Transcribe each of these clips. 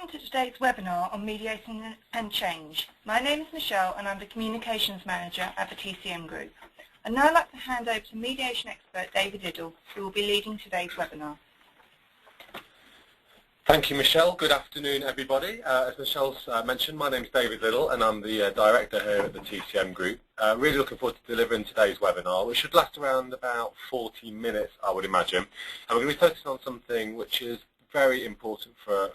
Welcome to today's webinar on mediation and change. My name is Michelle and I'm the Communications Manager at the TCM Group. I'd now like to hand over to mediation expert David Liddell, who will be leading today's webinar. Thank you, Michelle. Good afternoon, everybody. As Michelle's mentioned, my name is David Liddell and I'm the Director here at the TCM Group. Really looking forward to delivering today's webinar, which should last around about 40 minutes, I would imagine. And we're going to be focusing on something which is very important for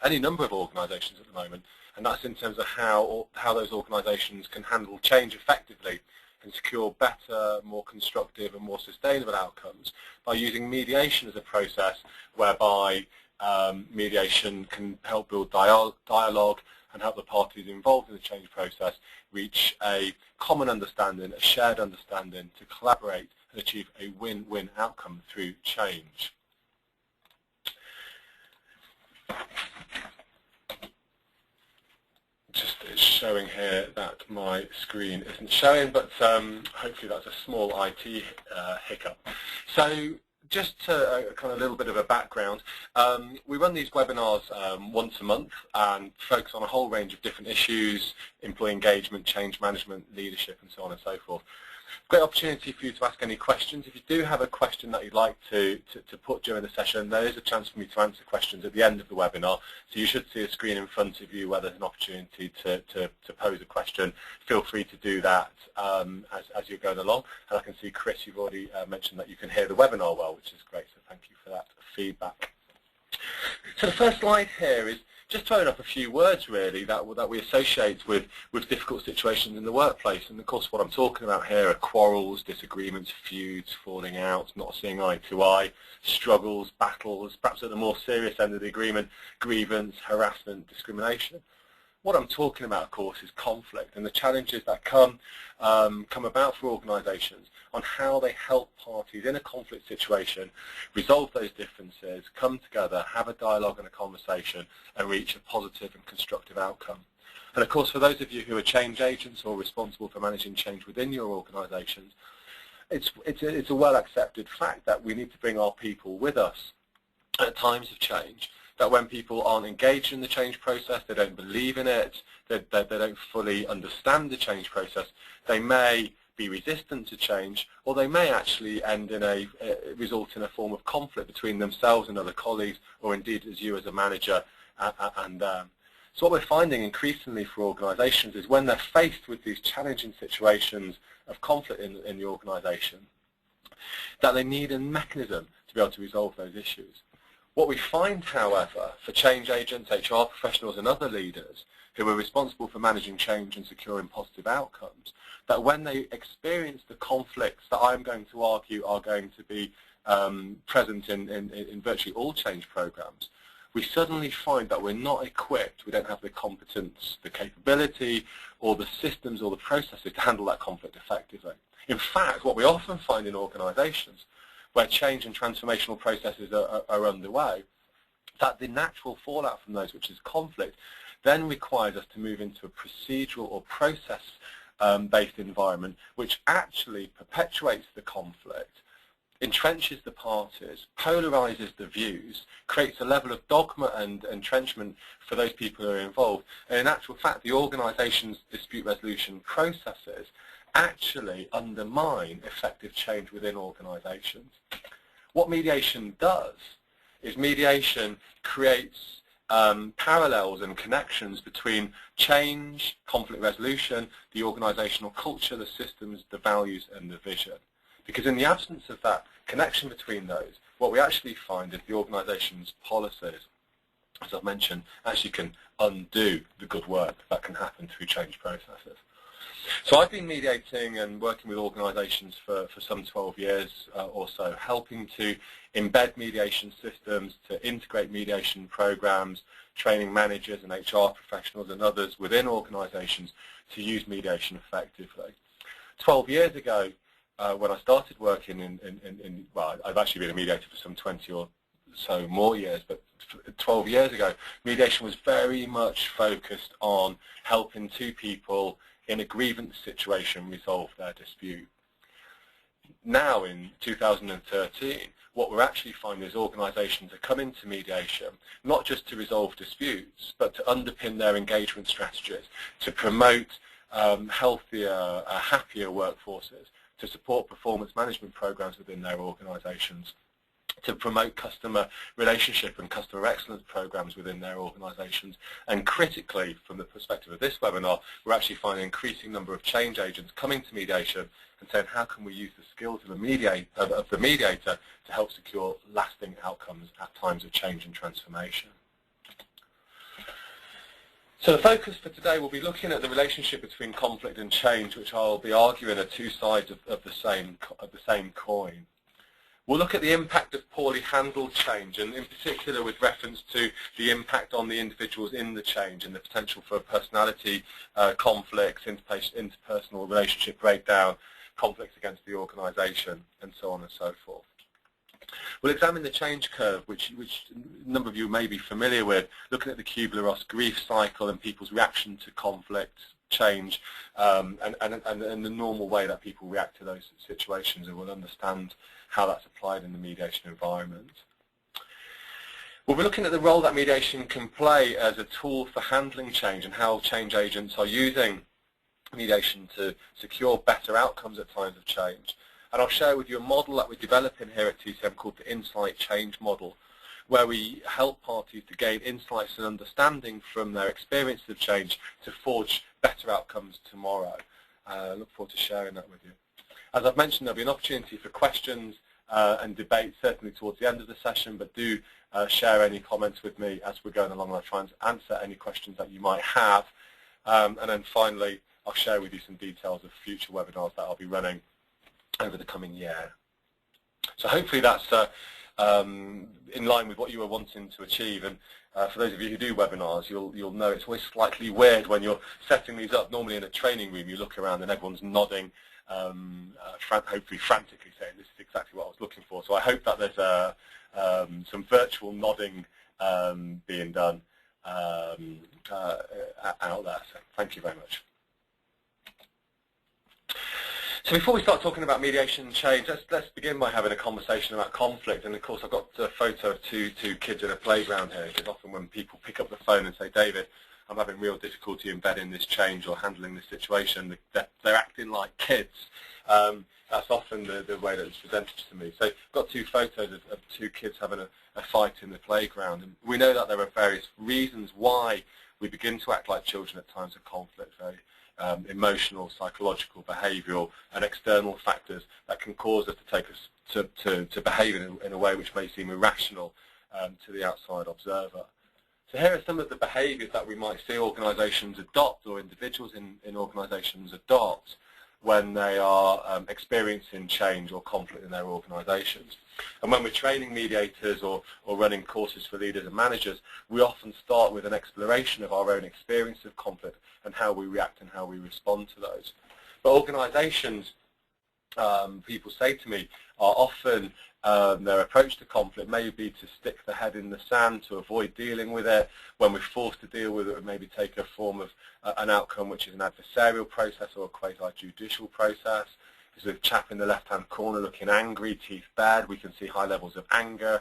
any number of organisations at the moment, and that's in terms of how those organisations can handle change effectively and secure better, more constructive and more sustainable outcomes by using mediation as a process whereby mediation can help build dialogue and help the parties involved in the change process reach a common understanding, a shared understanding to collaborate and achieve a win-win outcome through change. Just it's showing here that my screen isn't showing, but hopefully that's a small IT hiccup. So just to kind of a little bit of a background, we run these webinars once a month and focus on a whole range of different issues: employee engagement, change management, leadership, and so on and so forth. Great opportunity for you to ask any questions. If you do have a question that you'd like to put during the session, there is a chance for me to answer questions at the end of the webinar. So you should see a screen in front of you where there's an opportunity to pose a question. Feel free to do that as you're going along. And I can see, Chris, you've already mentioned that you can hear the webinar well, which is great. So thank you for that feedback. So the first slide here is just throwing up a few words really that we associate with difficult situations in the workplace. And of course what I'm talking about here are quarrels, disagreements, feuds, falling out, not seeing eye to eye, struggles, battles, perhaps at the more serious end of the agreement, grievance, harassment, discrimination. What I'm talking about, of course, is conflict and the challenges that come about for organisations on how they help parties in a conflict situation resolve those differences, come together, have a dialogue and a conversation, and reach a positive and constructive outcome. And of course, for those of you who are change agents or responsible for managing change within your organisations, it's a well-accepted fact that we need to bring our people with us at times of change. That when people aren't engaged in the change process, they don't believe in it, they don't fully understand the change process, they may be resistant to change, or they may actually end in result in a form of conflict between themselves and other colleagues, or indeed as you as a manager and them. So what we're finding increasingly for organisations is when they're faced with these challenging situations of conflict in the organisation, that they need a mechanism to be able to resolve those issues. What we find, however, for change agents, HR professionals and other leaders who are responsible for managing change and securing positive outcomes, that when they experience the conflicts that I'm going to argue are going to be present in virtually all change programs, we suddenly find that we're not equipped, we don't have the competence, the capability, or the systems or the processes to handle that conflict effectively. In fact, what we often find in organisations where change and transformational processes are underway, that the natural fallout from those, which is conflict, then requires us to move into a procedural or process-based environment which actually perpetuates the conflict, entrenches the parties, polarizes the views, creates a level of dogma and entrenchment for those people who are involved. And in actual fact, the organisation's dispute resolution processes actually undermine effective change within organisations. What mediation does is mediation creates parallels and connections between change, conflict resolution, the organisational culture, the systems, the values and the vision. Because in the absence of that connection between those, what we actually find is the organisation's policies, as I've mentioned, actually can undo the good work that can happen through change processes. So I've been mediating and working with organisations for some 12 years or so, helping to embed mediation systems, to integrate mediation programs, training managers and HR professionals and others within organisations to use mediation effectively. 12 years ago, when I started working well, I've actually been a mediator for some 20 or so more years, but 12 years ago, mediation was very much focused on helping two people in a grievance situation resolve their dispute. now in 2013, what we're actually finding is organisations are coming to mediation not just to resolve disputes, but to underpin their engagement strategies, to promote healthier, happier workforces, to support performance management programs within their organisations, to promote customer relationship and customer excellence programs within their organisations. And critically, from the perspective of this webinar, we're actually finding an increasing number of change agents coming to mediation and saying, how can we use the skills of the mediator to help secure lasting outcomes at times of change and transformation. So the focus for today will be looking at the relationship between conflict and change, which I'll be arguing are two sides of the same coin. We'll look at the impact of poorly handled change, and in particular with reference to the impact on the individuals in the change and the potential for personality conflicts, interpersonal relationship breakdown, conflicts against the organisation, and so on and so forth. We'll examine the change curve, which a number of you may be familiar with, looking at the Kubler-Ross grief cycle and people's reaction to conflict, change, and the normal way that people react to those situations, and we'll understand how that's applied in the mediation environment. We'll be looking at the role that mediation can play as a tool for handling change and how change agents are using mediation to secure better outcomes at times of change. And I'll share with you a model that we're developing here at TCM called the Insight Change Model, where we help parties to gain insights and understanding from their experiences of change to forge better outcomes tomorrow. I look forward to sharing that with you. As I've mentioned, there'll be an opportunity for questions and debate certainly towards the end of the session, but do share any comments with me as we're going along. I'll try and answer any questions that you might have. And then finally, I'll share with you some details of future webinars that I'll be running over the coming year. So hopefully that's in line with what you were wanting to achieve. And for those of you who do webinars, you'll know it's always slightly weird when you're setting these up. Normally in a training room, you look around and everyone's nodding, hopefully frantically saying, this is exactly what I was looking for. So I hope that there's some virtual nodding being done out there. So thank you very much. So before we start talking about mediation and change, let's begin by having a conversation about conflict. And of course, I've got a photo of two kids in a playground here, because often when people pick up the phone and say, David, I'm having real difficulty embedding this change or handling this situation, they're acting like kids. That's often the way that it's presented to me. So I've got two photos of two kids having a fight in the playground. And we know that there are various reasons why we begin to act like children at times of conflict. Emotional, psychological, behavioural and external factors that can cause us to take us to behave in a way which may seem irrational to the outside observer. So here are some of the behaviours that we might see organisations adopt or individuals in organisations adopt when they are experiencing change or conflict in their organisations. And when we're training mediators or running courses for leaders and managers, we often start with an exploration of our own experience of conflict and how we react and how we respond to those. But organisations, people say to me, are often, their approach to conflict may be to stick the head in the sand to avoid dealing with it. When we're forced to deal with it, maybe take a form of an outcome which is an adversarial process or a quasi-judicial process. There's a chap in the left-hand corner looking angry, teeth bared. We can see high levels of anger,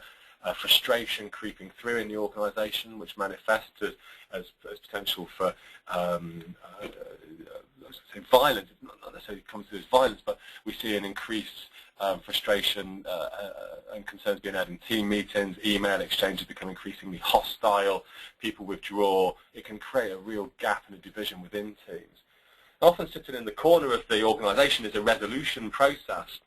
frustration creeping through in the organisation, which manifests as potential for violence. Not necessarily comes through as violence, but we see an increased frustration and concerns being had in team meetings, email exchanges become increasingly hostile, people withdraw. It can create a real gap and a division within teams. Often sitting in the corner of the organisation is a resolution process.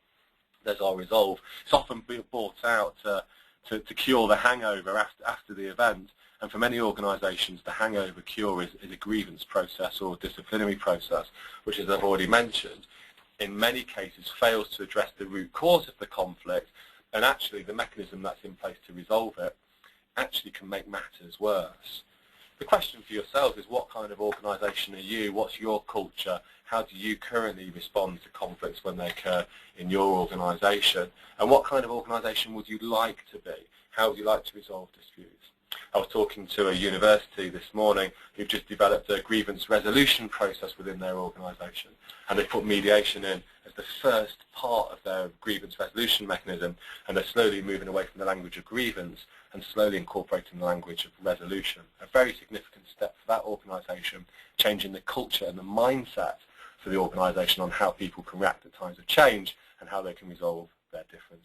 There's our resolve. It's often brought out to cure the hangover after the event. And for many organisations, the hangover cure is a grievance process or a disciplinary process, which, as I've already mentioned, in many cases fails to address the root cause of the conflict, and actually the mechanism that's in place to resolve it actually can make matters worse. The question for yourselves is, what kind of organisation are you? What's your culture? How do you currently respond to conflicts when they occur in your organisation? And what kind of organisation would you like to be? How would you like to resolve disputes? I was talking to a university this morning who've just developed a grievance resolution process within their organisation, and they've put mediation in as the first part of their grievance resolution mechanism, and they're slowly moving away from the language of grievance and slowly incorporating the language of resolution. A very significant step for that organisation, changing the culture and the mindset for the organisation on how people can react at times of change and how they can resolve their differences.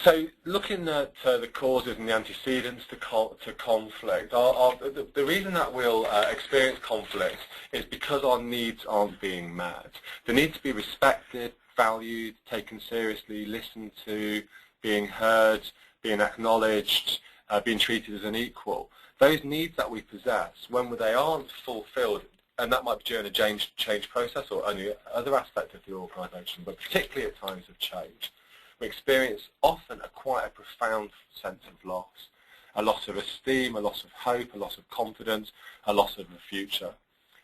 So looking at the causes and the antecedents to conflict, the reason that we'll experience conflict is because our needs aren't being met. The need to be respected, valued, taken seriously, listened to, being heard, being acknowledged, being treated as an equal. Those needs that we possess, when they aren't fulfilled, and that might be during a change process or any other aspect of the organisation, but particularly at times of change, we experience often quite a profound sense of loss. A loss of esteem, a loss of hope, a loss of confidence, a loss of the future.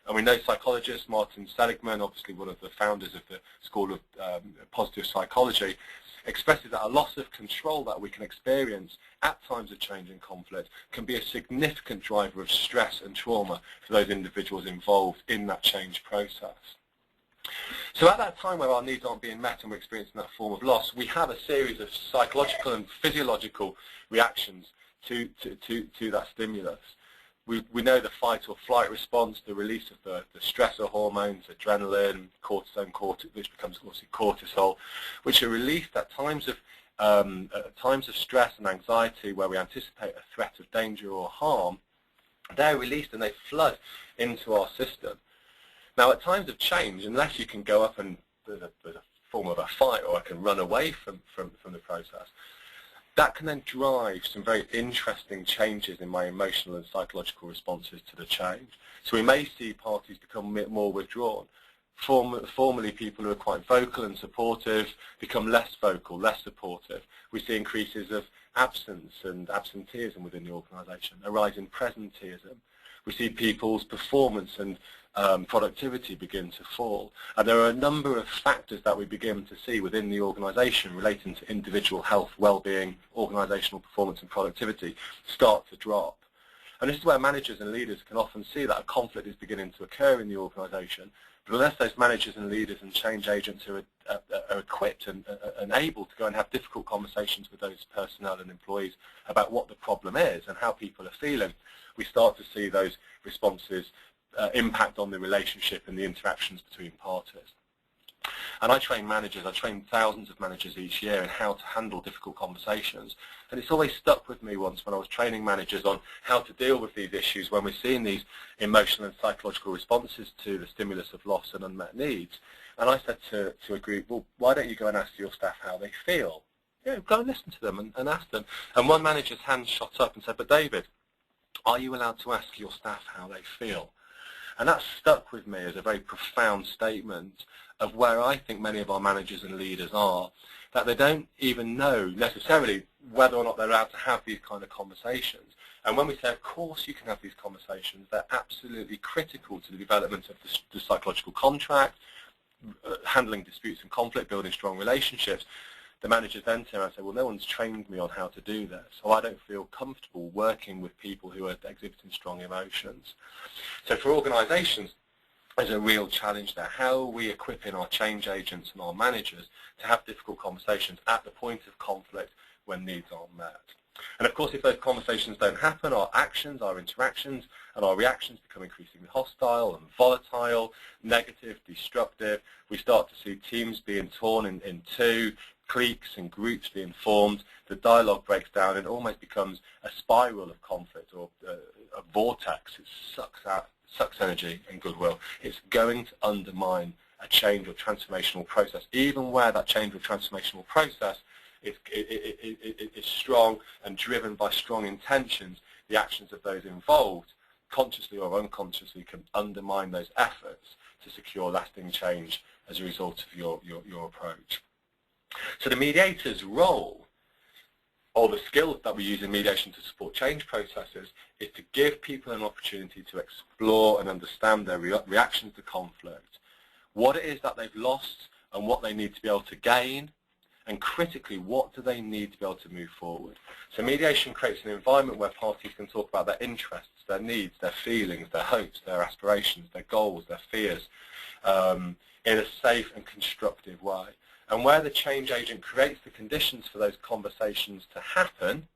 And we know psychologist Martin Seligman, obviously one of the founders of the School of Positive Psychology, expresses that a loss of control that we can experience at times of change and conflict can be a significant driver of stress and trauma for those individuals involved in that change process. So at that time where our needs aren't being met and we're experiencing that form of loss, we have a series of psychological and physiological reactions to that stimulus. We know the fight or flight response, the release of the stressor hormones, adrenaline, cortisone, which becomes cortisol, which are released at times of stress and anxiety where we anticipate a threat of danger or harm. They're released and they flood into our system. Now, at times of change, unless you can go up and there's a form of a fight, or I can run away from the process, that can then drive some very interesting changes in my emotional and psychological responses to the change. So we may see parties become a bit more withdrawn. Formerly, people who are quite vocal and supportive become less vocal, less supportive. We see increases of absence and absenteeism within the organisation, a rise in presenteeism. We see people's performance and productivity begin to fall. And there are a number of factors that we begin to see within the organisation relating to individual health, well-being, organisational performance and productivity start to drop. And this is where managers and leaders can often see that a conflict is beginning to occur in the organisation, but unless those managers and leaders and change agents are equipped and able to go and have difficult conversations with those personnel and employees about what the problem is and how people are feeling, we start to see those responses impact on the relationship and the interactions between parties. And I train managers, I train thousands of managers each year in how to handle difficult conversations. And it's always stuck with me once when I was training managers on how to deal with these issues when we're seeing these emotional and psychological responses to the stimulus of loss and unmet needs. And I said to a group, well, why don't you go and ask your staff how they feel? Go and listen to them and ask them. And one manager's hand shot up and said, but David, are you allowed to ask your staff how they feel? And that stuck with me as a very profound statement of where I think many of our managers and leaders are, that they don't even know necessarily whether or not they're allowed to have these kind of conversations. And when we say, of course you can have these conversations, they're absolutely critical to the development of the psychological contract, handling disputes and conflict, building strong relationships. The managers then turn and say, well, no one's trained me on how to do this, so I don't feel comfortable working with people who are exhibiting strong emotions. So for organisations, there's a real challenge there. How are we equipping our change agents and our managers to have difficult conversations at the point of conflict when needs aren't met? And of course, if those conversations don't happen, our actions, our interactions, and our reactions become increasingly hostile and volatile, negative, destructive. We start to see teams being torn in two, cliques and groups being formed, the dialogue breaks down and almost becomes a spiral of conflict or a vortex. It sucks energy and goodwill. It's going to undermine a change or transformational process, even where that change or transformational process is strong and driven by strong intentions. The actions of those involved, consciously or unconsciously, can undermine those efforts to secure lasting change as a result of your approach. So the mediator's role, or the skills that we use in mediation to support change processes, is to give people an opportunity to explore and understand their reactions to conflict, what it is that they've lost and what they need to be able to gain, and critically, what do they need to be able to move forward. So mediation creates an environment where parties can talk about their interests, their needs, their feelings, their hopes, their aspirations, their goals, their fears, in a safe and constructive way. And where the change agent creates the conditions for those conversations to happen,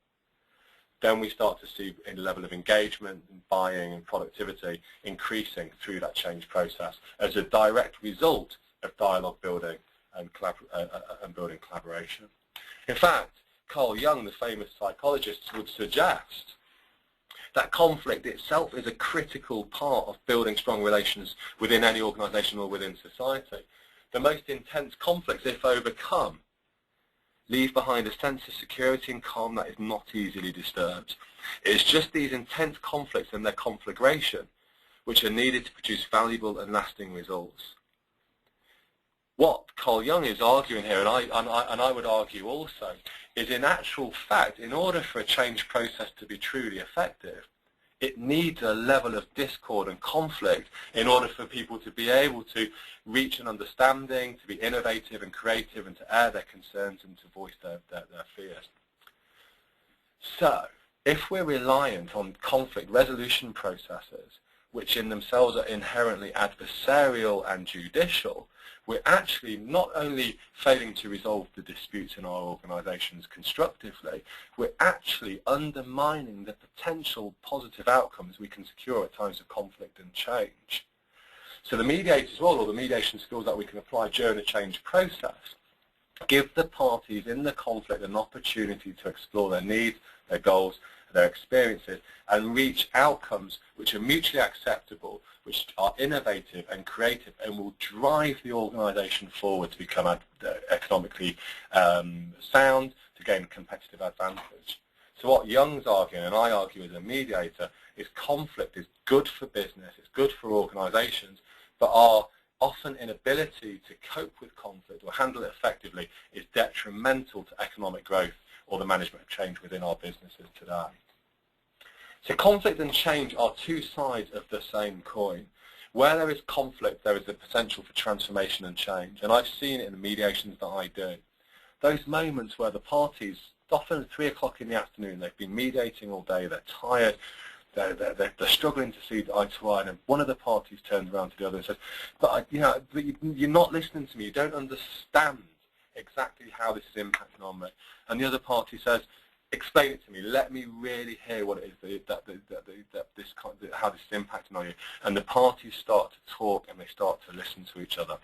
then we start to see a level of engagement and buying and productivity increasing through that change process as a direct result of dialogue building and building collaboration. In fact, Carl Jung, the famous psychologist, would suggest that conflict itself is a critical part of building strong relations within any organisation or within society. The most intense conflicts, if overcome, leave behind a sense of security and calm that is not easily disturbed. It's just these intense conflicts and their conflagration which are needed to produce valuable and lasting results. What Carl Jung is arguing here, and I would argue also, is in actual fact, in order for a change process to be truly effective, it needs a level of discord and conflict in order for people to be able to reach an understanding, to be innovative and creative, and to air their concerns and to voice their fears. So, if we're reliant on conflict resolution processes, which in themselves are inherently adversarial and judicial, we're actually not only failing to resolve the disputes in our organisations constructively, we're actually undermining the potential positive outcomes we can secure at times of conflict and change. So the mediator's role, or the mediation skills that we can apply during the change process, give the parties in the conflict an opportunity to explore their needs, their goals, their experiences, and reach outcomes which are mutually acceptable, which are innovative and creative, and will drive the organisation forward to become economically sound, to gain competitive advantage. So what Jung's arguing, and I argue as a mediator, is conflict is good for business, it's good for organisations, but our often inability to cope with conflict or handle it effectively is detrimental to economic growth or the management of change within our businesses today. So conflict and change are two sides of the same coin. Where there is conflict, there is the potential for transformation and change. And I've seen it in the mediations that I do. Those moments where the parties, often at 3 o'clock in the afternoon, they've been mediating all day, they're tired, they're struggling to see eye to eye, and one of the parties turns around to the other and says, but you're not listening to me, you don't understand exactly how this is impacting on me. And the other party says, explain it to me. Let me really hear what it is how this is impacting on you. And the parties start to talk and they start to listen to each other.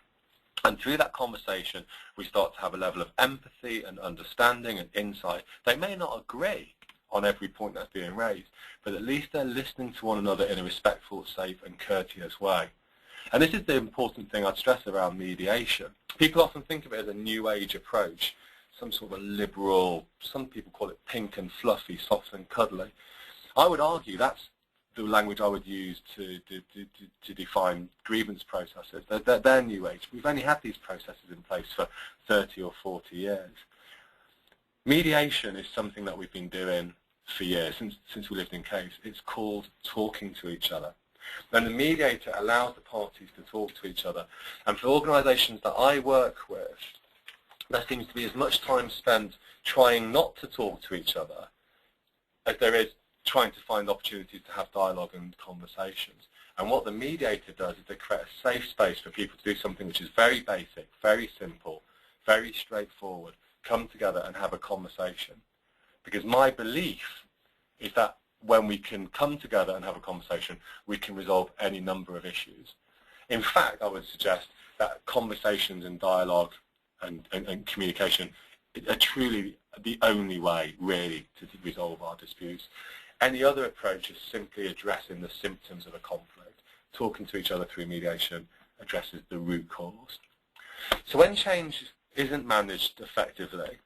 And through that conversation, we start to have a level of empathy and understanding and insight. They may not agree on every point that's being raised, but at least they're listening to one another in a respectful, safe, and courteous way. And this is the important thing I'd stress around mediation. People often think of it as a new age approach, some sort of a liberal, some people call it pink and fluffy, soft and cuddly. I would argue that's the language I would use to define grievance processes. They're new age. We've only had these processes in place for 30 or 40 years. Mediation is something that we've been doing for years, since we lived in caves. It's called talking to each other. And the mediator allows the parties to talk to each other. And for organisations that I work with, there seems to be as much time spent trying not to talk to each other as there is trying to find opportunities to have dialogue and conversations. And what the mediator does is they create a safe space for people to do something which is very basic, very simple, very straightforward, come together and have a conversation. Because my belief is that when we can come together and have a conversation, we can resolve any number of issues. In fact, I would suggest that conversations and dialogue and communication are truly the only way, really, to resolve our disputes. Any other approach is simply addressing the symptoms of a conflict. Talking to each other through mediation addresses the root cause. So when change isn't managed effectively,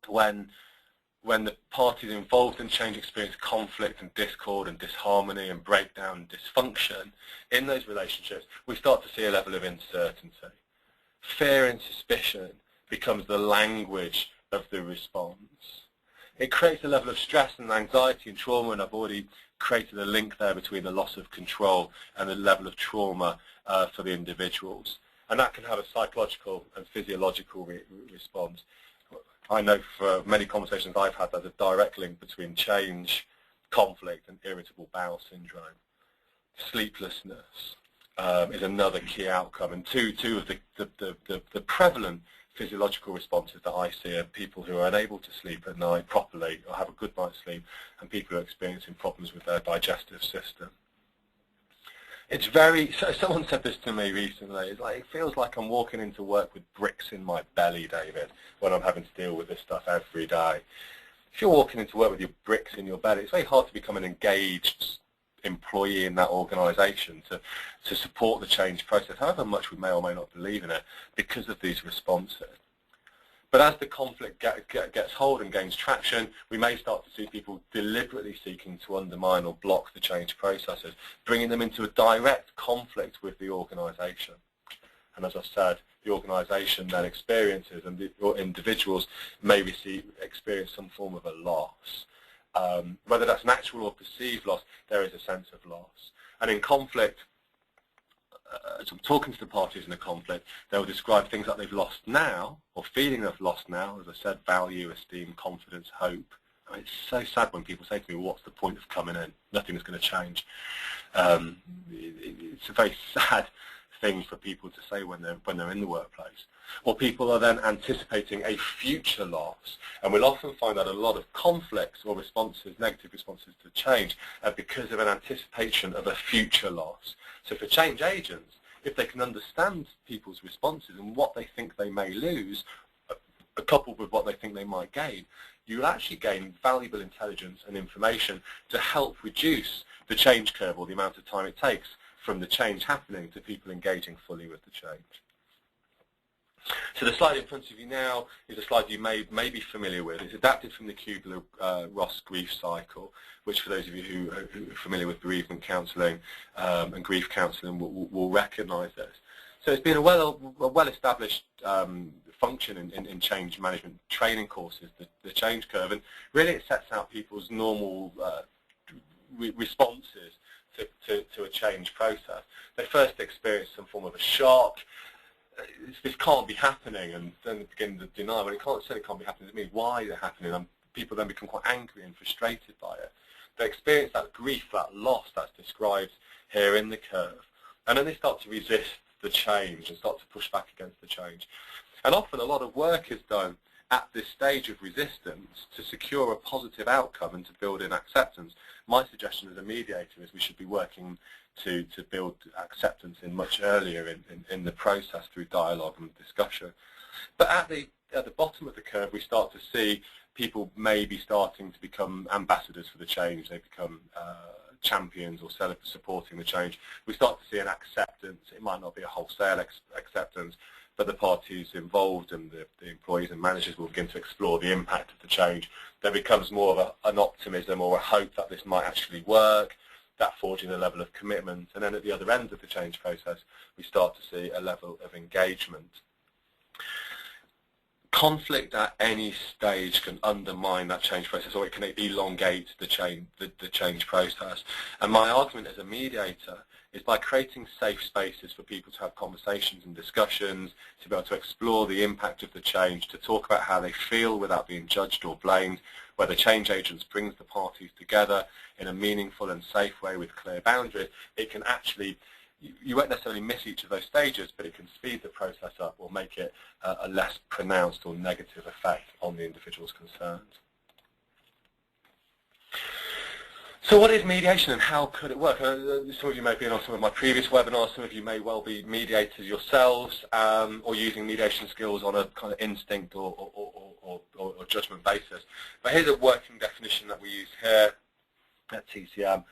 when the parties involved in change experience conflict and discord and disharmony and breakdown and dysfunction in those relationships, we start to see a level of uncertainty. Fear and suspicion becomes the language of the response. It creates a level of stress and anxiety and trauma, and I've already created a link there between the loss of control and the level of trauma for the individuals. and that can have a psychological and physiological response. I know for many conversations I've had there's a direct link between change, conflict, and irritable bowel syndrome. Sleeplessness is another key outcome, and two of the prevalent physiological responses that I see are people who are unable to sleep at night properly or have a good night's sleep, and people who are experiencing problems with their digestive system. It's very, so someone said this to me recently, it's like, it feels like I'm walking into work with bricks in my belly, David, when I'm having to deal with this stuff every day. If you're walking into work with your bricks in your belly, it's very hard to become an engaged employee in that organisation to support the change process, however much we may or may not believe in it, because of these responses. But as the conflict gets hold and gains traction, we may start to see people deliberately seeking to undermine or block the change processes, bringing them into a direct conflict with the organisation. And as I said, the organisation then experiences, and the individuals may experience some form of a loss. Whether that's an actual or perceived loss, there is a sense of loss. And in conflict, as I'm talking to the parties in a conflict, they will describe things like they've lost now, or feeling they've lost now, as I said, value, esteem, confidence, hope. I mean, it's so sad when people say to me, well, what's the point of coming in? Nothing is going to change. It's a very sad thing for people to say when they're in the workplace. Or people are then anticipating a future loss, and we'll often find that a lot of conflicts or responses, negative responses to change, are because of an anticipation of a future loss. So for change agents, if they can understand people's responses and what they think they may lose, coupled with what they think they might gain, you'll actually gain valuable intelligence and information to help reduce the change curve, or the amount of time it takes from the change happening to people engaging fully with the change. So the slide in front of you now is a slide you may be familiar with. It's adapted from the Kubler-Ross grief cycle, which for those of you who are familiar with bereavement counselling and grief counselling will recognise this. So it's been a well-established function in change management training courses, the change curve, and really it sets out people's normal responses to a change process. They first experience some form of a shock. This can't be happening, and then begin to deny, well, it certainly can't be happening to me. Why they're happening? And people then become quite angry and frustrated by it. They experience that grief, that loss that's described here in the curve, and then they start to resist the change and start to push back against the change. And often a lot of work is done at this stage of resistance to secure a positive outcome and to build in acceptance. My suggestion as a mediator is we should be working to build acceptance in much earlier in the process through dialogue and discussion. But at the bottom of the curve, we start to see people maybe starting to become ambassadors for the change. They become champions or supporting the change. We start to see an acceptance. It might not be a wholesale acceptance, but the parties involved and the employees and managers will begin to explore the impact of the change. There becomes more of an optimism or a hope that this might actually work, that forging a level of commitment, and then at the other end of the change process, we start to see a level of engagement. Conflict at any stage can undermine that change process, or it can elongate the change process. And my argument as a mediator is by creating safe spaces for people to have conversations and discussions, to be able to explore the impact of the change, to talk about how they feel without being judged or blamed, where the change agents brings the parties together in a meaningful and safe way with clear boundaries. It can actually, you won't necessarily miss each of those stages, but it can speed the process up or make it a less pronounced or negative effect on the individuals concerned. So what is mediation and how could it work? Some of you may have been on some of my previous webinars, some of you may well be mediators yourselves, or using mediation skills on a kind of instinct or judgment basis. But here's a working definition that we use here at TCM,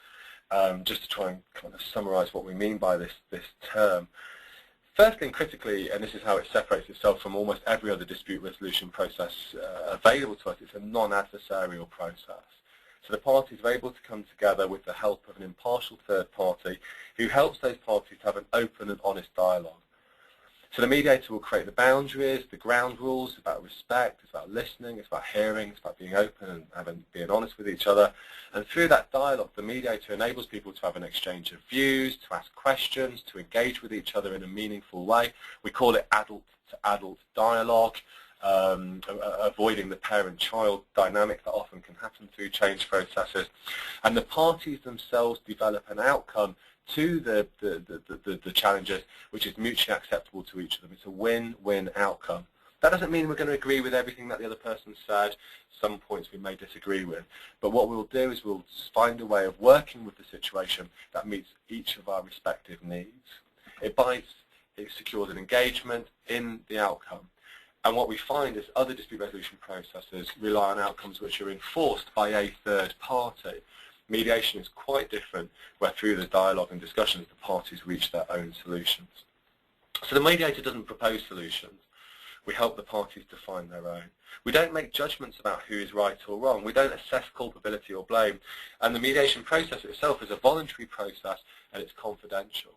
just to try and kind of summarise what we mean by this term. Firstly and critically, and this is how it separates itself from almost every other dispute resolution process available to us, it's a non-adversarial process. So the parties are able to come together with the help of an impartial third party who helps those parties to have an open and honest dialogue. So the mediator will create the boundaries, the ground rules about respect, it's about listening, it's about hearing, it's about being open and being honest with each other. And through that dialogue, the mediator enables people to have an exchange of views, to ask questions, to engage with each other in a meaningful way. We call it adult-to-adult dialogue, avoiding the parent-child dynamic that often can happen through change processes. And the parties themselves develop an outcome to the challenges which is mutually acceptable to each of them. It's a win-win outcome. That doesn't mean we're going to agree with everything that the other person said. Some points we may disagree with. But what we'll do is we'll find a way of working with the situation that meets each of our respective needs. It secures an engagement in the outcome. And what we find is other dispute resolution processes rely on outcomes which are enforced by a third party. Mediation is quite different, where through the dialogue and discussions the parties reach their own solutions. So the mediator doesn't propose solutions. We help the parties to find their own. We don't make judgments about who is right or wrong. We don't assess culpability or blame. And the mediation process itself is a voluntary process and it's confidential.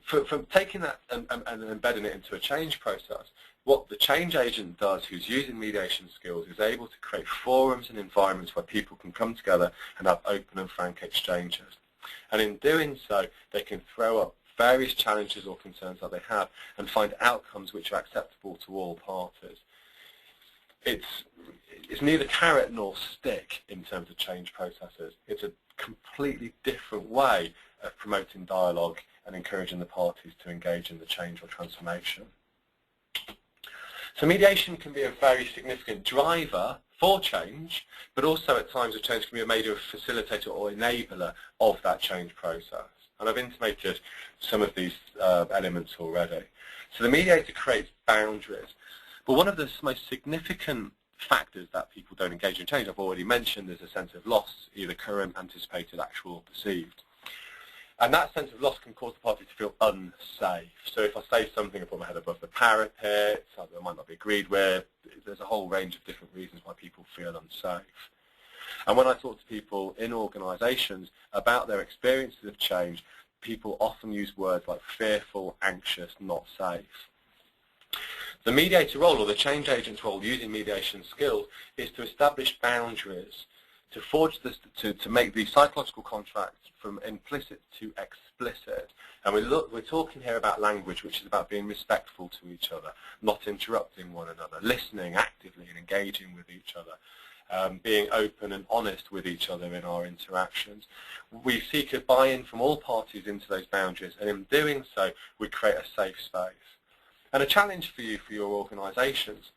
From taking that and embedding it into a change process, what the change agent does, who's using mediation skills, is able to create forums and environments where people can come together and have open and frank exchanges. And in doing so, they can throw up various challenges or concerns that they have and find outcomes which are acceptable to all parties. It's neither carrot nor stick in terms of change processes. It's a completely different way of promoting dialogue and encouraging the parties to engage in the change or transformation. So mediation can be a very significant driver for change, but also at times of change can be a major facilitator or enabler of that change process. And I've intimated some of these elements already. So the mediator creates boundaries. But one of the most significant factors that people don't engage in change, I've already mentioned, is a sense of loss, either current, anticipated, actual, or perceived. And that sense of loss can cause the party to feel unsafe. So if I say something, I put my head above the parapet, something I might not be agreed with, there's a whole range of different reasons why people feel unsafe. And when I talk to people in organisations about their experiences of change, people often use words like fearful, anxious, not safe. The mediator role, or the change agent's role using mediation skills, is to establish boundaries, to forge this, to make the psychological contract from implicit to explicit. And we're talking here about language which is about being respectful to each other, not interrupting one another, listening actively and engaging with each other, being open and honest with each other in our interactions. We seek a buy-in from all parties into those boundaries, and in doing so, we create a safe space. And a challenge for you, for your organisations,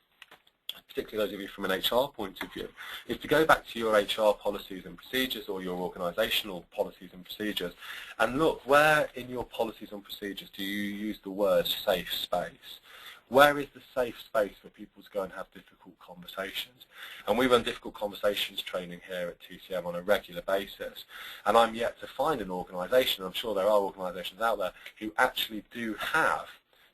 particularly those of you from an HR point of view, is to go back to your HR policies and procedures or your organisational policies and procedures and look, where in your policies and procedures do you use the word safe space? Where is the safe space for people to go and have difficult conversations? And we run difficult conversations training here at TCM on a regular basis. And I'm yet to find an organisation, I'm sure there are organisations out there, who actually do have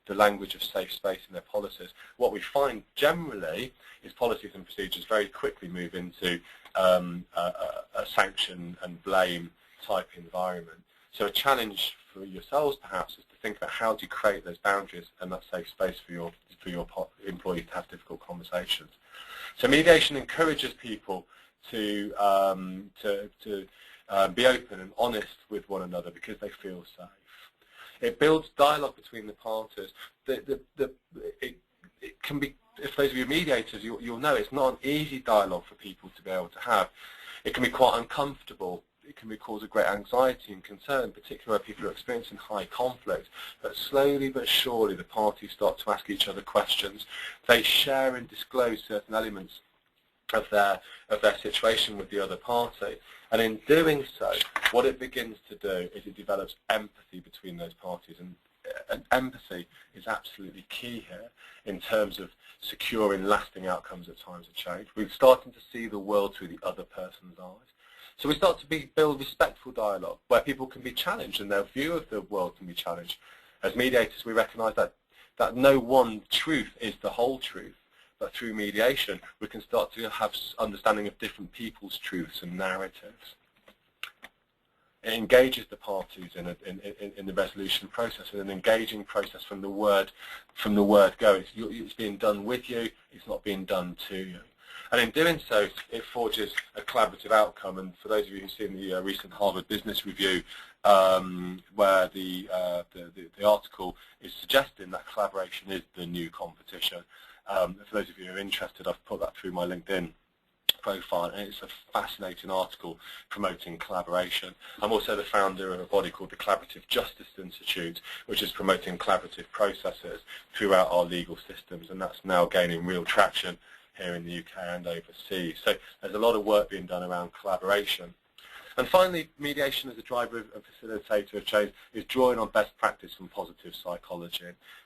the language of safe space in their policies. What we find generally is policies and procedures very quickly move into a sanction and blame type environment. So a challenge for yourselves perhaps is to think about how do you create those boundaries and that safe space for your employees to have difficult conversations. So mediation encourages people to be open and honest with one another because they feel safe. It builds dialogue between the parties. It can be, if those of you mediators, you'll know it's not an easy dialogue for people to be able to have. It can be quite uncomfortable. It can cause a great anxiety and concern, particularly where people are experiencing high conflict. But slowly but surely the parties start to ask each other questions. They share and disclose certain elements of their situation with the other party. And in doing so, what it begins to do is it develops empathy between those parties. And empathy is absolutely key here in terms of securing lasting outcomes at times of change. We're starting to see the world through the other person's eyes. So we start to build respectful dialogue where people can be challenged and their view of the world can be challenged. As mediators, we recognise that no one truth is the whole truth. But through mediation, we can start to have understanding of different people's truths and narratives. It engages the parties in the resolution process, in an engaging process from the word go. It's being done with you, it's not being done to you. And in doing so, it forges a collaborative outcome. And for those of you who've seen the recent Harvard Business Review, where the article is suggesting that collaboration is the new competition. For those of you who are interested, I've put that through my LinkedIn profile, and it's a fascinating article promoting collaboration. I'm also the founder of a body called the Collaborative Justice Institute, which is promoting collaborative processes throughout our legal systems, and that's now gaining real traction here in the UK and overseas. So there's a lot of work being done around collaboration. And finally, mediation as a driver and facilitator of change is drawing on best practice from positive psychology.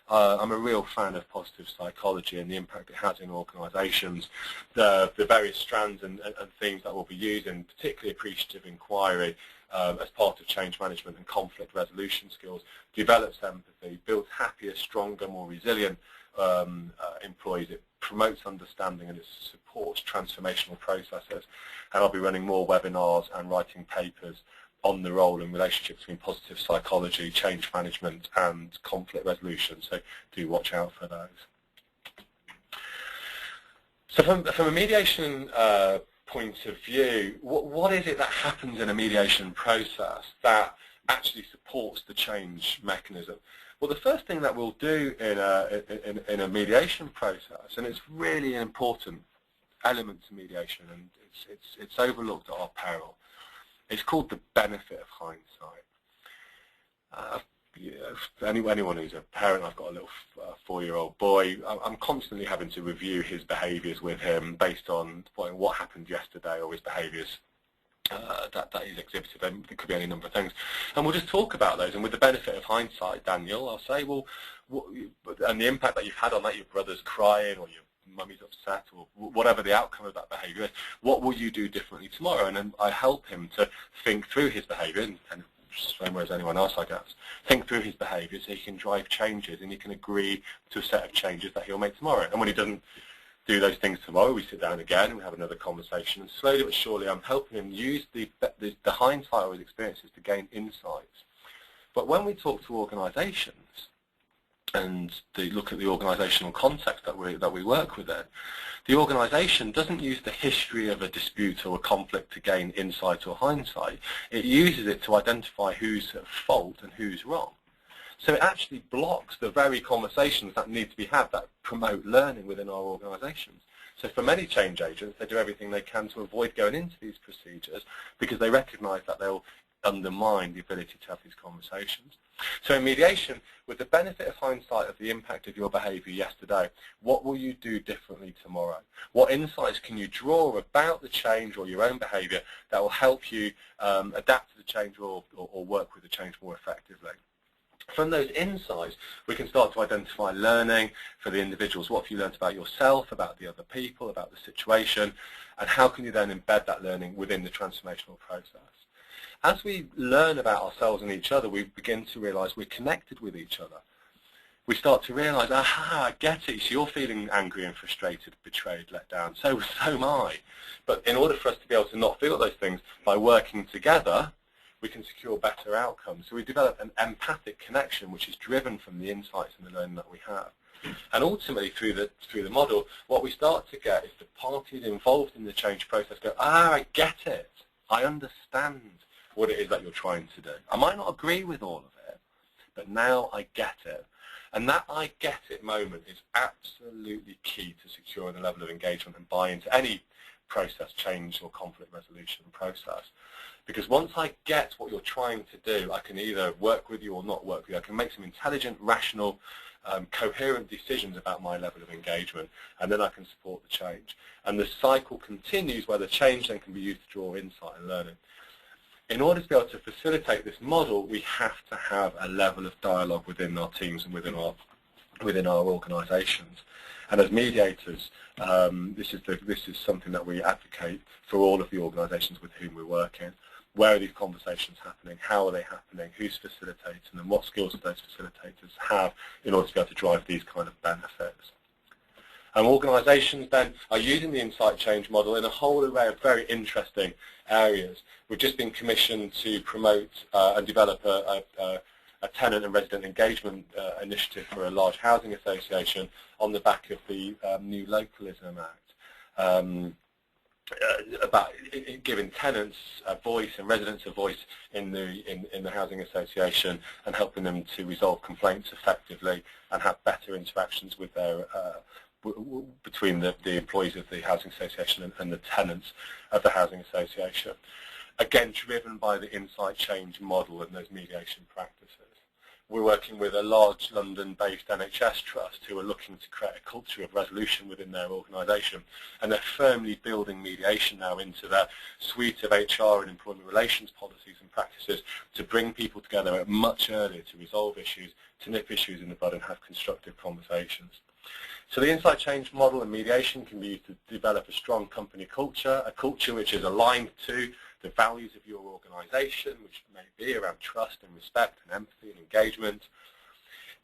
I'm a real fan of positive psychology and the impact it has in organisations, the various strands and themes that we'll be using, particularly appreciative inquiry as part of change management and conflict resolution skills, develops empathy, builds happier, stronger, more resilient employees. It promotes understanding and it supports transformational processes. And I'll be running more webinars and writing papers on the role and relationship between positive psychology, change management and conflict resolution, so do watch out for those. So from a mediation point of view, what is it that happens in a mediation process that actually supports the change mechanism? Well, the first thing that we'll do in a mediation process, and it's really an important element to mediation, and it's overlooked at our peril, it's called the benefit of hindsight. Anyone who's a parent, I've got a little 4-year-old boy, I'm constantly having to review his behaviours with him based on what happened yesterday or his behaviours that he's exhibited. There could be any number of things. And we'll just talk about those. And with the benefit of hindsight, Daniel, I'll say, well, and the impact that you've had on that, your brother's crying or your mummy's upset or whatever the outcome of that behaviour is, what will you do differently tomorrow? And then I help him to think through his behaviour, and same way as anyone else, I guess, think through his behaviour so he can drive changes and he can agree to a set of changes that he'll make tomorrow. And when he doesn't do those things tomorrow, we sit down again and we have another conversation, and slowly but surely I'm helping him use the hindsight of his experiences to gain insights. But when we talk to organisations and they look at the organisational context that we work within, the organisation doesn't use the history of a dispute or a conflict to gain insight or hindsight. It uses it to identify who's at fault and who's wrong. So it actually blocks the very conversations that need to be had that promote learning within our organisations. So for many change agents, they do everything they can to avoid going into these procedures because they recognise that they'll undermine the ability to have these conversations. So in mediation, with the benefit of hindsight of the impact of your behaviour yesterday, what will you do differently tomorrow? What insights can you draw about the change or your own behaviour that will help you adapt to the change or work with the change more effectively? From those insights, we can start to identify learning for the individuals. What have you learned about yourself, about the other people, about the situation, and how can you then embed that learning within the transformational process? As we learn about ourselves and each other, we begin to realise we're connected with each other. We start to realise, aha, I get it, so you're feeling angry and frustrated, betrayed, let down, so am I. But in order for us to be able to not feel those things, by working together, we can secure better outcomes. So we develop an empathic connection which is driven from the insights and the learning that we have. And ultimately through the model, what we start to get is the parties involved in the change process go, I get it. I understand what it is that you're trying to do. I might not agree with all of it, but now I get it. And that I get it moment is absolutely key to securing the level of engagement and buy into any process, change or conflict resolution process. Because once I get what you're trying to do, I can either work with you or not work with you. I can make some intelligent, rational, coherent decisions about my level of engagement, and then I can support the change. And the cycle continues where the change then can be used to draw insight and learning. In order to be able to facilitate this model, we have to have a level of dialogue within our teams and within our organisations. And as mediators, this is something that we advocate for all of the organisations with whom we're working. Where are these conversations happening? How are they happening? Who's facilitating them? What skills do those facilitators have in order to be able to drive these kind of benefits? And organisations then are using the insight change model in a whole array of very interesting areas. We've just been commissioned to promote and develop a tenant and resident engagement initiative for a large housing association on the back of the new Localism Act. About giving tenants a voice and residents a voice in the housing association and helping them to resolve complaints effectively and have better interactions with their between the employees of the housing association and the tenants of the housing association. Again, driven by the insight change model and those mediation practices. We're working with a large London-based NHS trust who are looking to create a culture of resolution within their organisation, and they're firmly building mediation now into their suite of HR and employment relations policies and practices to bring people together much earlier to resolve issues, to nip issues in the bud and have constructive conversations. So the insight change model and mediation can be used to develop a strong company culture, a culture which is aligned to the values of your organisation, which may be around trust and respect and empathy and engagement,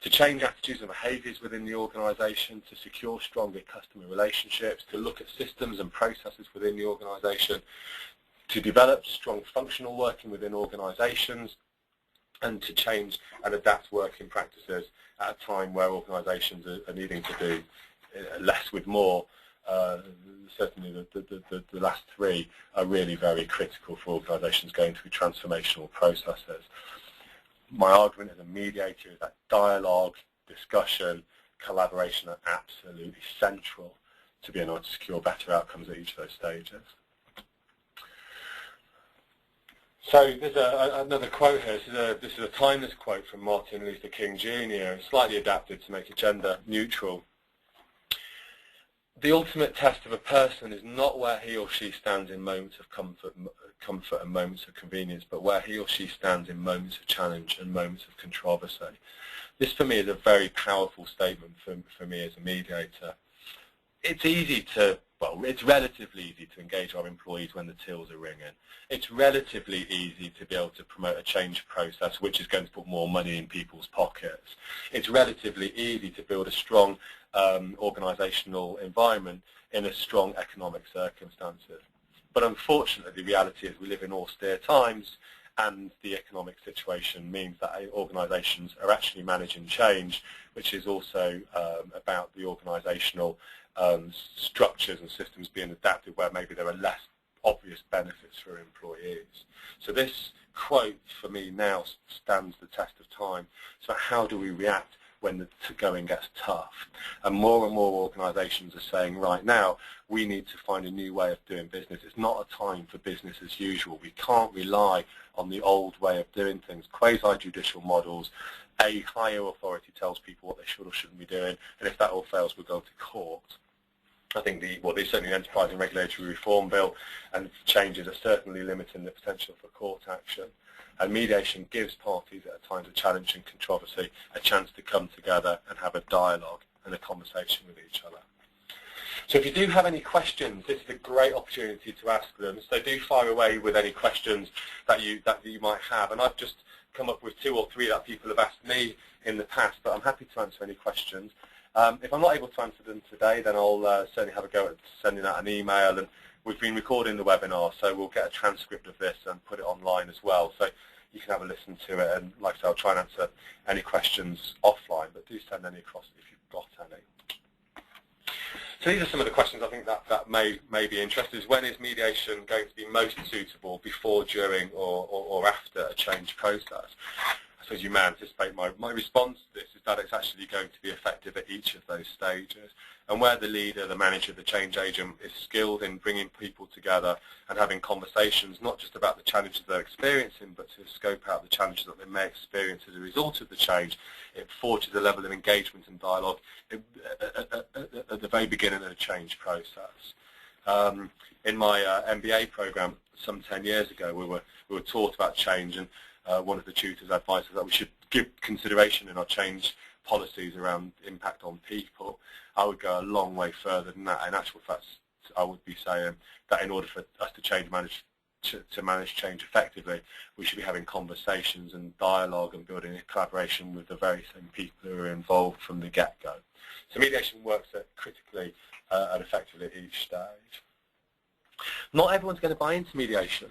to change attitudes and behaviours within the organisation, to secure stronger customer relationships, to look at systems and processes within the organisation, to develop strong functional working within organisations, and to change and adapt working practices at a time where organisations are needing to do less with more. Certainly the last three are really very critical for organisations going through transformational processes. My argument as a mediator is that dialogue, discussion, collaboration are absolutely central to being able to secure better outcomes at each of those stages. So there's another quote here. This is a timeless quote from Martin Luther King Jr., slightly adapted to make it gender neutral. The ultimate test of a person is not where he or she stands in moments of comfort and moments of convenience, but where he or she stands in moments of challenge and moments of controversy. This for me is a very powerful statement for me as a mediator. It's easy to, well, it's relatively easy to engage our employees when the tills are ringing. It's relatively easy to be able to promote a change process which is going to put more money in people's pockets. It's relatively easy to build a strong organisational environment in a strong economic circumstances. But unfortunately, the reality is we live in austere times, and the economic situation means that organisations are actually managing change, which is also about the organisational structures and systems being adapted where maybe there are less obvious benefits for employees. So this quote for me now stands the test of time. So how do we react when the going gets tough? And more organisations are saying right now we need to find a new way of doing business. It's not a time for business as usual. We can't rely on the old way of doing things, quasi-judicial models. A higher authority tells people what they should or shouldn't be doing, and if that all fails, we'll go to court. I think there's certainly an enterprise and regulatory reform bill, and changes are certainly limiting the potential for court action. And mediation gives parties at times of challenge and controversy a chance to come together and have a dialogue and a conversation with each other. So if you do have any questions, this is a great opportunity to ask them. So do fire away with any questions that you might have. And I've just come up with 2 or 3 that people have asked me in the past, but I'm happy to answer any questions. If I'm not able to answer them today, then I'll certainly have a go at sending out an email. And we've been recording the webinar, so we'll get a transcript of this and put it online as well. So you can have a listen to it. And like I said, I'll try and answer any questions offline, but do send any across if you've got any. So these are some of the questions I think that may be interested. When is mediation going to be most suitable, before, during, or after a change process? I suppose you may anticipate my response to this is that it's actually going to be effective at each of those stages. And where the leader, the manager, the change agent is skilled in bringing people together and having conversations, not just about the challenges they're experiencing, but to scope out the challenges that they may experience as a result of the change, it forges a level of engagement and dialogue at the very beginning of the change process. In my MBA program some 10 years ago, we were taught about change, and one of the tutors advised us that we should give consideration in our change policies around impact on people. I would go a long way further than that. In actual fact, I would be saying that in order for us to change manage to manage change effectively, we should be having conversations and dialogue and building a collaboration with the very same people who are involved from the get-go. So mediation works critically and effectively at each stage. Not everyone's going to buy into mediation.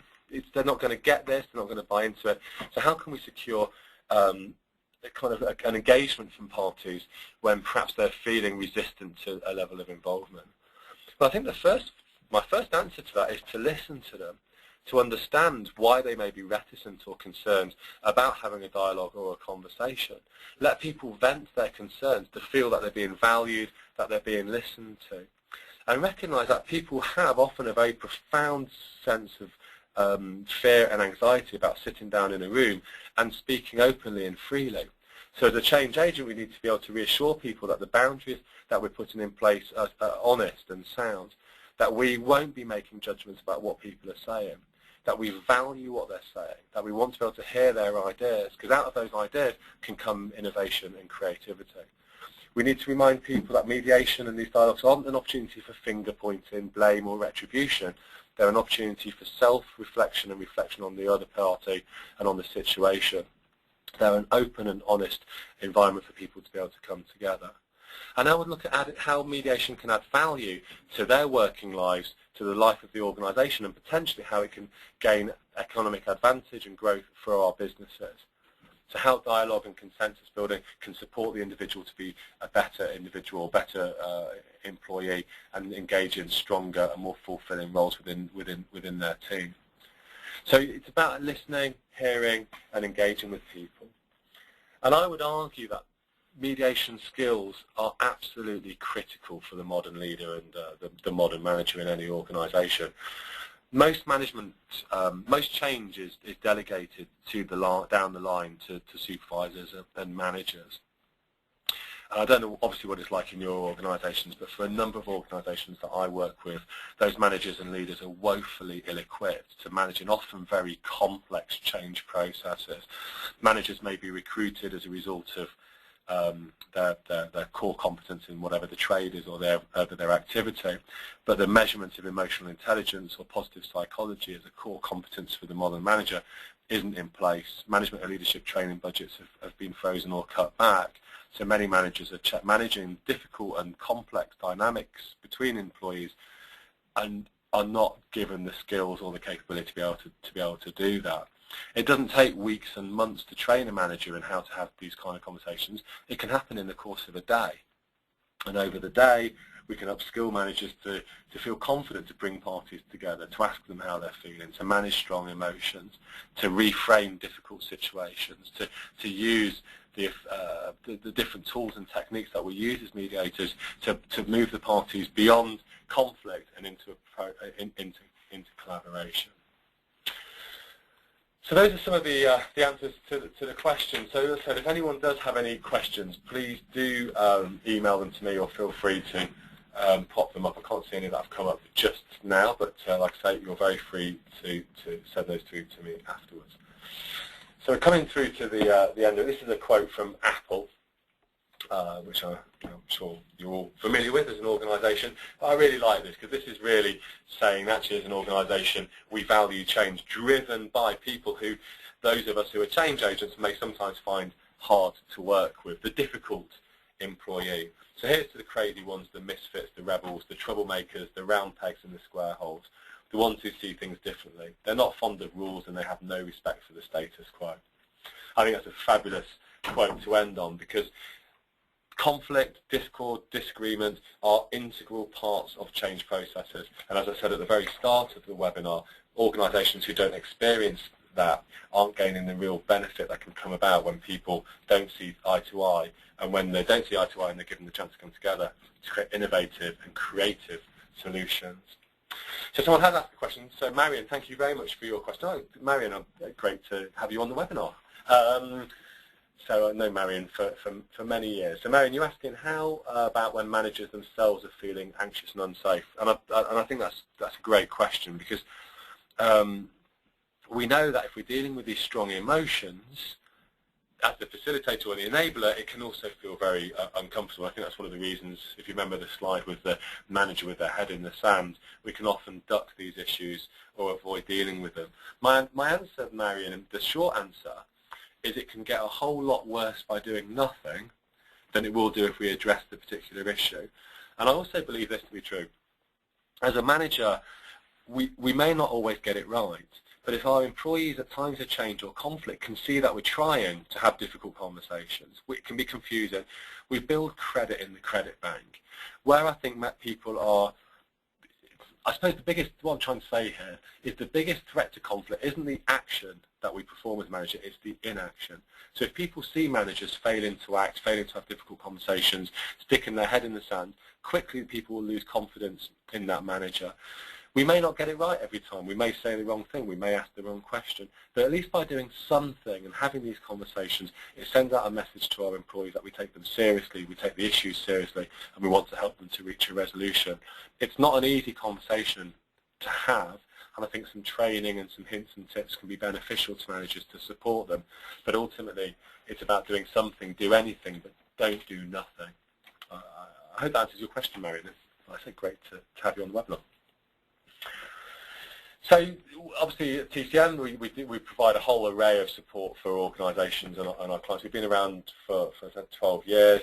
They're not going to get this, they're not going to buy into it. So how can we secure an engagement from parties when perhaps they're feeling resistant to a level of involvement? Well, I think my first answer to that is to listen to them, to understand why they may be reticent or concerned about having a dialogue or a conversation. Let people vent their concerns, to feel that they're being valued, that they're being listened to. And recognise that people have often a very profound sense of fear and anxiety about sitting down in a room and speaking openly and freely. So as a change agent, we need to be able to reassure people that the boundaries that we're putting in place are honest and sound, that we won't be making judgments about what people are saying, that we value what they're saying, that we want to be able to hear their ideas, because out of those ideas can come innovation and creativity. We need to remind people that mediation and these dialogues aren't an opportunity for finger-pointing, blame or retribution. They're an opportunity for self-reflection and reflection on the other party and on the situation. They're an open and honest environment for people to be able to come together. And I would look at how mediation can add value to their working lives, to the life of the organisation, and potentially how it can gain economic advantage and growth for our businesses. So how dialogue and consensus building can support the individual to be a better individual, better employee, and engage in stronger and more fulfilling roles within their team. So it's about listening, hearing, and engaging with people. And I would argue that mediation skills are absolutely critical for the modern leader and the modern manager in any organisation. Most management, most change is delegated to down the line to supervisors and managers. I don't know obviously what it's like in your organisations, but for a number of organisations that I work with, those managers and leaders are woefully ill-equipped to manage often very complex change processes. Managers may be recruited as a result of their core competence in whatever the trade is or their activity, but the measurement of emotional intelligence or positive psychology as a core competence for the modern manager isn't in place. Management and leadership training budgets have been frozen or cut back, so many managers are managing difficult and complex dynamics between employees and are not given the skills or the capability to be able to do that. It doesn't take weeks and months to train a manager in how to have these kind of conversations. It can happen in the course of a day. And over the day, we can upskill managers to feel confident to bring parties together, to ask them how they're feeling, to manage strong emotions, to reframe difficult situations, to use the different tools and techniques that we use as mediators to move the parties beyond conflict and into collaboration. So those are some of the answers to the questions. So as I said, if anyone does have any questions, please do email them to me or feel free to pop them up. I can't see any that have come up just now, but like I say, you're very free to send those through to me afterwards. So we're coming through to the end. This is a quote from Apple, which I'm sure you're all familiar with as an organisation. But I really like this because this is really saying actually as an organisation we value change driven by people who, those of us who are change agents, may sometimes find hard to work with, the difficult employee. So here's to the crazy ones, the misfits, the rebels, the troublemakers, the round pegs and the square holes, the ones who see things differently. They're not fond of rules and they have no respect for the status quo. I think that's a fabulous quote to end on, because conflict, discord, disagreement are integral parts of change processes. And as I said at the very start of the webinar, organisations who don't experience that aren't gaining the real benefit that can come about when people don't see eye to eye, and when they don't see eye to eye and they're given the chance to come together to create innovative and creative solutions. So someone has asked a question. So Marion, thank you very much for your question. Oh, Marion, great to have you on the webinar. So I know Marion for many years. So Marion, you're asking how about when managers themselves are feeling anxious and unsafe? And I think that's a great question, because we know that if we're dealing with these strong emotions, as the facilitator or the enabler, it can also feel very uncomfortable. I think that's one of the reasons, if you remember the slide with the manager with their head in the sand, we can often duck these issues or avoid dealing with them. My answer, Marion, the short answer, is it can get a whole lot worse by doing nothing than it will do if we address the particular issue. And I also believe this to be true. As a manager, we may not always get it right, but if our employees at times of change or conflict can see that we're trying to have difficult conversations, it can be confusing, we build credit in the credit bank. Where I think people are, I suppose what I'm trying to say here is the biggest threat to conflict isn't the action that we perform as manager, it's the inaction. So if people see managers failing to act, failing to have difficult conversations, sticking their head in the sand, quickly people will lose confidence in that manager. We may not get it right every time. We may say the wrong thing. We may ask the wrong question. But at least by doing something and having these conversations, it sends out a message to our employees that we take them seriously, we take the issues seriously, and we want to help them to reach a resolution. It's not an easy conversation to have, and I think some training and some hints and tips can be beneficial to managers to support them. But ultimately, it's about doing something, do anything, but don't do nothing. I hope that answers your question, Marion. I say great to have you on the webinar. So obviously at TCM we provide a whole array of support for organisations and our clients. We've been around for 12 years.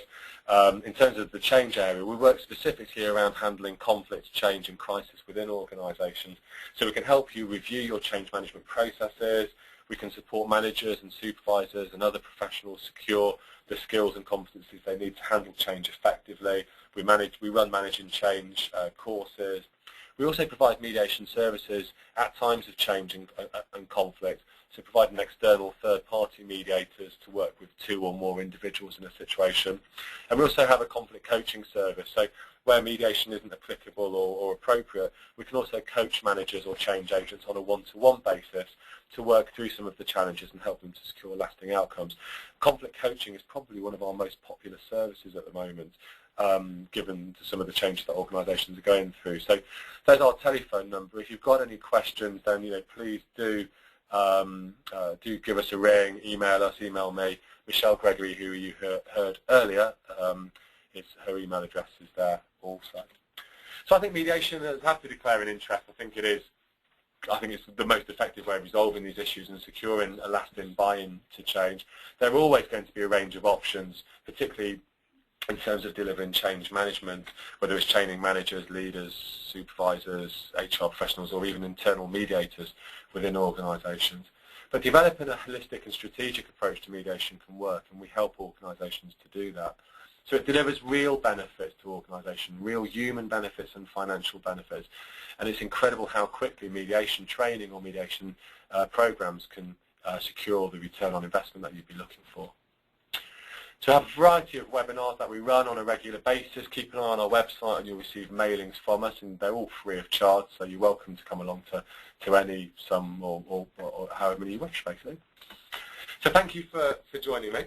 In terms of the change area, we work specifically around handling conflict, change and crisis within organisations. So we can help you review your change management processes. We can support managers and supervisors and other professionals secure the skills and competencies they need to handle change effectively. We run managing change courses. We also provide mediation services at times of change and conflict, so providing external third-party mediators to work with 2 or more individuals in a situation. And we also have a conflict coaching service, so where mediation isn't applicable or appropriate, we can also coach managers or change agents on a one-to-one basis to work through some of the challenges and help them to secure lasting outcomes. Conflict coaching is probably one of our most popular services at the moment, given some of the changes that organisations are going through. So there's our telephone number. If you've got any questions, then please do give us a ring, email me. Michelle Gregory, who you heard earlier, her email address is there also. So I think mediation has to declare an interest. I think it's the most effective way of resolving these issues and securing a lasting buy-in to change. There are always going to be a range of options, particularly in terms of delivering change management, whether it's training managers, leaders, supervisors, HR professionals, or even internal mediators within organisations. But developing a holistic and strategic approach to mediation can work, and we help organisations to do that. So it delivers real benefits to organisations, real human benefits and financial benefits. And it's incredible how quickly mediation training or mediation programs can secure the return on investment that you'd be looking for. So we have a variety of webinars that we run on a regular basis. Keep an eye on our website and you'll receive mailings from us, and they're all free of charge, so you're welcome to come along to any, some, or however many you wish, basically. So thank you for joining me.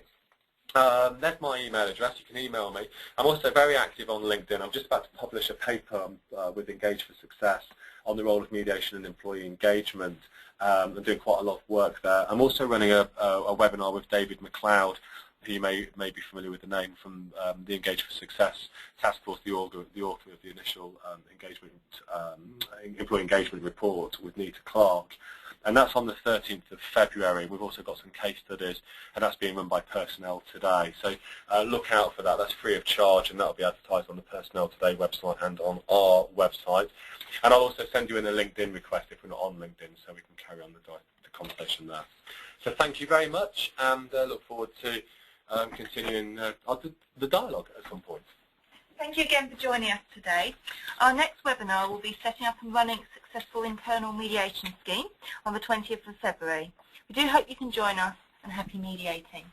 There's my email address. You can email me. I'm also very active on LinkedIn. I'm just about to publish a paper with Engage for Success on the role of mediation and employee engagement. I'm doing quite a lot of work there. I'm also running a webinar with David McLeod, who you may be familiar with the name from the Engage for Success task force, the author of the initial employee engagement report with Nita Clark. And that's on the 13th of February. We've also got some case studies, and that's being run by Personnel Today. So look out for that. That's free of charge, and that'll be advertised on the Personnel Today website and on our website. And I'll also send you in a LinkedIn request if we're not on LinkedIn, so we can carry on the conversation there. So thank you very much, and look forward to continuing the dialogue at some point. Thank you again for joining us today. Our next webinar will be setting up and running a successful internal mediation scheme on the 20th of February. We do hope you can join us, and happy mediating.